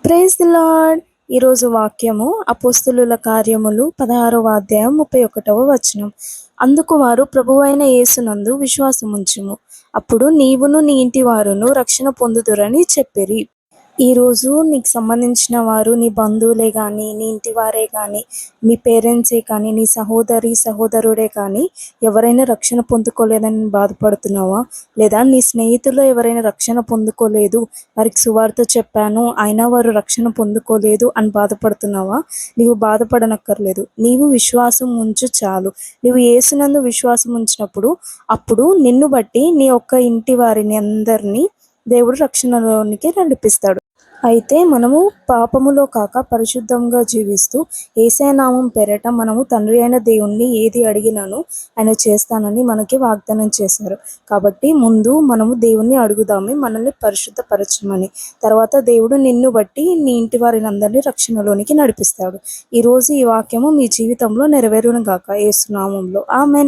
Praise the lord. ఈరోజు వాక్యము అపోస్తలుల కార్యములు 16వ అధ్యాయం 31వ వచనం. అందుకు వారు ప్రభువైన యేసునందు విశ్వాసముంచుము, అప్పుడు నీవును నీ ఇంటి వారును రక్షణ పొందుదురని చెప్పిరి. ఈరోజు నీకు సంబంధించిన వారు నీ బంధువులే కానీ, నీ ఇంటి వారే కానీ, నీ పేరెంట్సే కానీ, నీ సహోదరుడే కానీ ఎవరైనా రక్షణ పొందుకోలేదని బాధపడుతున్నావా? లేదా నీ స్నేహితుల్లో ఎవరైనా రక్షణ పొందుకోలేదు, వారికి సువార్త చెప్పాను అయినా వారు రక్షణ పొందుకోలేదు అని బాధపడుతున్నావా? నీవు బాధపడనక్కర్లేదు. నీవు విశ్వాసం ఉంచు చాలు. నీవు యేసునందు విశ్వాసం ఉంచినప్పుడు అప్పుడు నిన్ను బట్టి నీ ఒక్క ఇంటి వారిని అందరినీ దేవుడు రక్షణలోనికి నడిపిస్తాడు. అయితే మనము పాపములో కాక పరిశుద్ధంగా జీవిస్తూ యేసయ్య నామం పేరట మనము తండ్రి అయిన దేవుణ్ణి ఏది అడిగినానో ఆయన చేస్తానని మనకి వాగ్దానం చేశారు. కాబట్టి ముందు మనము దేవుణ్ణి అడుగుదామే మనల్ని పరిశుద్ధపరచమని. తర్వాత దేవుడు నిన్ను బట్టి నీ ఇంటి వారిని అందరినీ రక్షణలోనికి నడిపిస్తాడు. ఈరోజు ఈ వాక్యము మీ జీవితంలో నెరవేరును గాక యేసు నామంలో. ఆమెన్.